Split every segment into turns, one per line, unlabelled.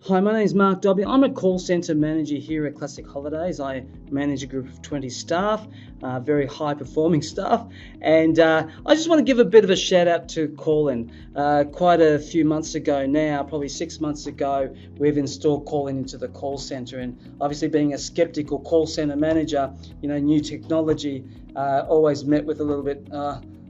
Hi, my name is Mark Dobby. I'm a call centre manager here at Classic Holidays. I manage a group of 20 staff, very high performing staff, and I just want to give a bit of a shout out to Callin. Quite a few months ago now, probably 6 months ago, we've installed Callin into the call centre, and obviously being a skeptical call centre manager, new technology always met with a little bit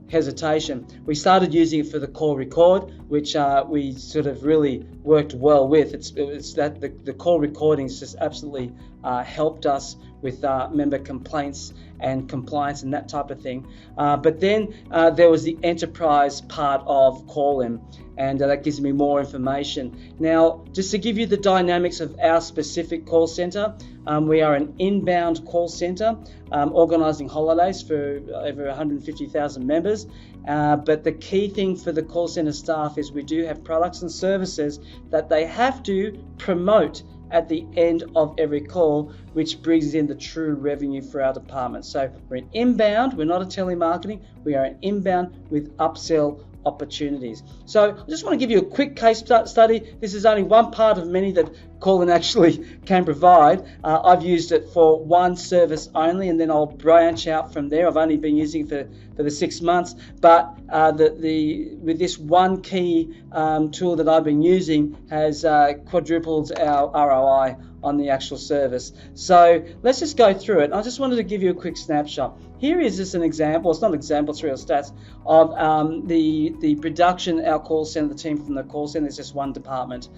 hesitation. We started using it for the call record, which we sort of really worked well with. It's that the call recordings just absolutely helped us with member complaints and compliance and that type of thing. But then there was the enterprise part of Callin, and that gives me more information. Now, just to give you the dynamics of our specific call centre, we are an inbound call centre organising holidays for over 150,000 members. But the key thing for the call centre staff is we do have products and services that they have to promote at the end of every call, which brings in the true revenue for our department. So we're an inbound, we're not a telemarketing, we are an inbound with upsell opportunities. So I just want to give you a quick case study. This is only one part of many that Callin actually can provide. I've used it for one service only, and then I'll branch out from there. I've only been using it for the 6 months, but with this one key tool that I've been using has quadrupled our ROI on the actual service. So let's just go through it. I just wanted to give you a quick snapshot. Here is just an example. It's not an example, it's real stats of the production. Our call center, the team from the call center, is just one department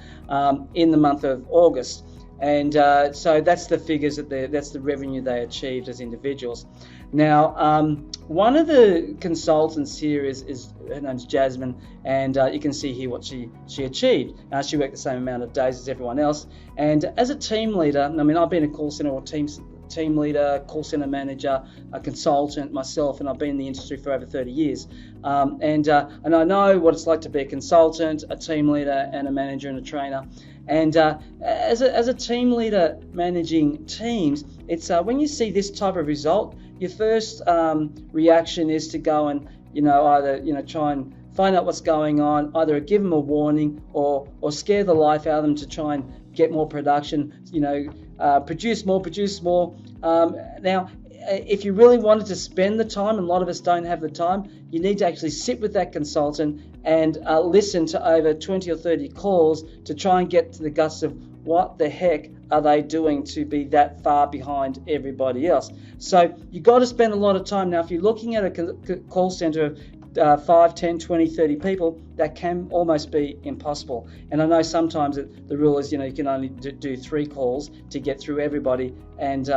in the month of August, and so that's the figures that's the revenue they achieved as individuals. Now, one of the consultants here is her name's Jasmine, and you can see here what she achieved. She worked the same amount of days as everyone else, and as a team leader, I've been a call center or team leader, call center manager, a consultant myself, and I've been in the industry for over 30 years. And I know what it's like to be a consultant, a team leader, and a manager and a trainer. And as a team leader managing teams, it's when you see this type of result, your first reaction is to go and either try and find out what's going on, either give them a warning or scare the life out of them to try and get more production, produce more. Now, if you really wanted to spend the time, and a lot of us don't have the time, you need to actually sit with that consultant and listen to over 20 or 30 calls to try and get to the guts of what the heck are they doing to be that far behind everybody else. So you got to spend a lot of time. Now, if you're looking at a call center of 5, 10, 20, 30 people, that can almost be impossible. And I know sometimes the rule is, you can only do 3 calls to get through everybody, and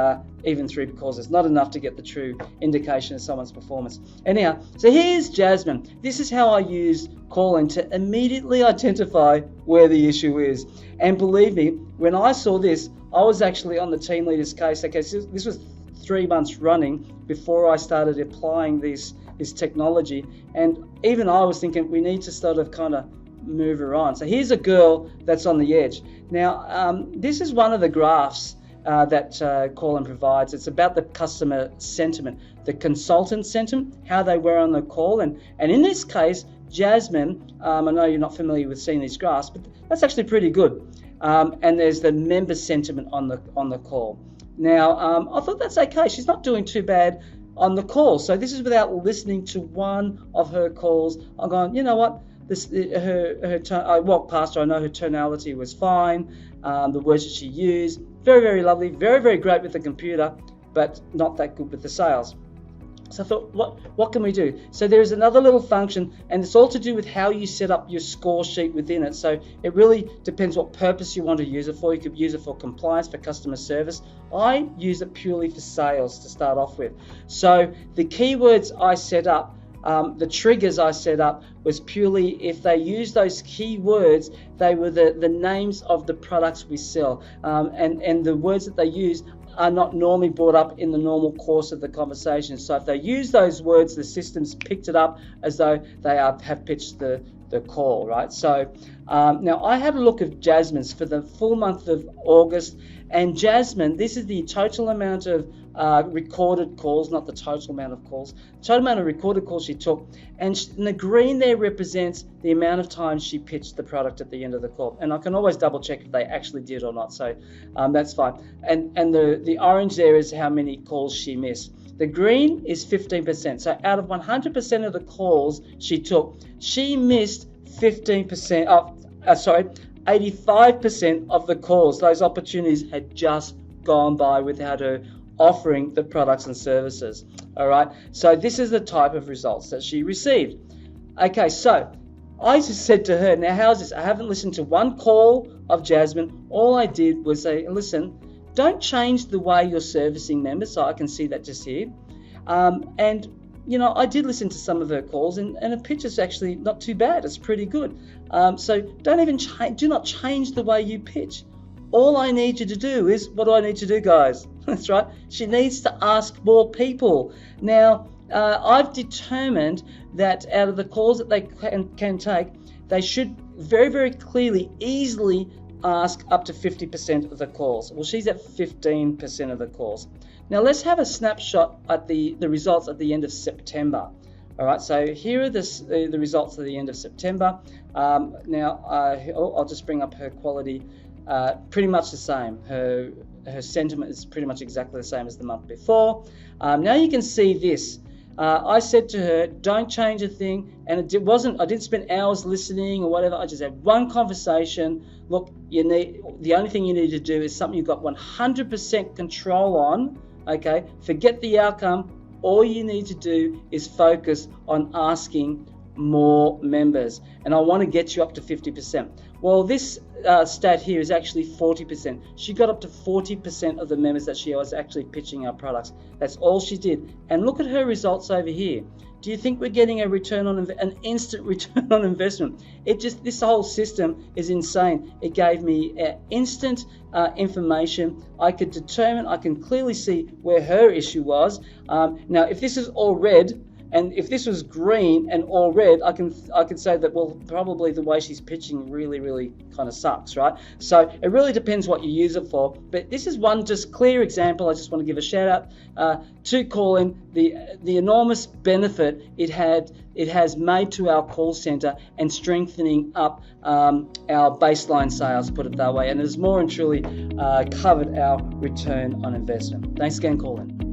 even 3 calls is not enough to get the true indication of someone's performance. Anyhow, so here's Jasmine. This is how I use Callin to immediately identify where the issue is. And believe me, when I saw this, I was actually on the team leader's case. Okay, so this was 3 months running before I started applying this technology, and even I was thinking we need to sort of kind of move her on. So here's a girl that's on the edge. Now, this is one of the graphs that Callin provides. It's about the customer sentiment, the consultant sentiment, how they were on the call, and in this case, Jasmine, I know you're not familiar with seeing these graphs, but that's actually pretty good. And there's the member sentiment on the call. Now, I thought that's okay. She's not doing too bad on the call. So this is without listening to one of her calls. I'm going, you know what? I walked past her. I know her tonality was fine. The words that she used, very, very lovely, very, very great with the computer, but not that good with the sales. So I thought, what can we do? So there is another little function, and it's all to do with how you set up your score sheet within it. So it really depends what purpose you want to use it for. You could use it for compliance, for customer service. I use it purely for sales to start off with. So the keywords I set up, the triggers I set up was purely if they use those keywords, they were the names of the products we sell, and the words that they use are not normally brought up in the normal course of the conversation. So if they use those words, the system's picked it up as though they have pitched the call, right? So now I had a look at Jasmine's for the full month of August, and Jasmine, this is the total amount of recorded calls, not the total amount of calls, total amount of recorded calls she took, and the green there represents the amount of times she pitched the product at the end of the call. And I can always double check if they actually did or not, so that's fine. And the orange there is how many calls she missed. The green is 15%. So out of 100% of the calls she took, she missed 85% of the calls. Those opportunities had just gone by without her offering the products and services. All right. So this is the type of results that she received. Okay. So I just said to her, now how's this? I haven't listened to one call of Jasmine. All I did was say, listen, don't change the way you're servicing members. So I can see that just here. And I did listen to some of her calls, and her pitch is actually not too bad. It's pretty good. So do not change the way you pitch. All I need you to do is, what do I need to do, guys? That's right. She needs to ask more people. Now, I've determined that out of the calls that they can take, they should very, very clearly, easily ask up to 50% of the calls. Well, she's at 15% of the calls. Now, let's have a snapshot at the results at the end of September. All right, so here are the results at the end of September. I'll just bring up her quality. Pretty much the same. Her sentiment is pretty much exactly the same as the month before. Now you can see this. I said to her, don't change a thing, and I didn't spend hours listening or whatever. I just had one conversation. Look, the only thing you need to do is something you've got 100% control on. Okay, forget the outcome. All you need to do is focus on asking more members, and I want to get you up to 50%. Well, this stat here is actually 40%. She got up to 40% of the members that she was actually pitching our products. That's all she did. And look at her results over here. Do you think we're getting an instant return on investment? This whole system is insane. It gave me instant information. I can clearly see where her issue was. Now, if this is all red, and if this was green and all red, I can say that, well, probably the way she's pitching really, really kind of sucks, right? So it really depends what you use it for. But this is one just clear example. I just want to give a shout out to Callin, the enormous benefit it has made to our call center and strengthening up our baseline sales, put it that way. And it has more and truly covered our return on investment. Thanks again, Callin.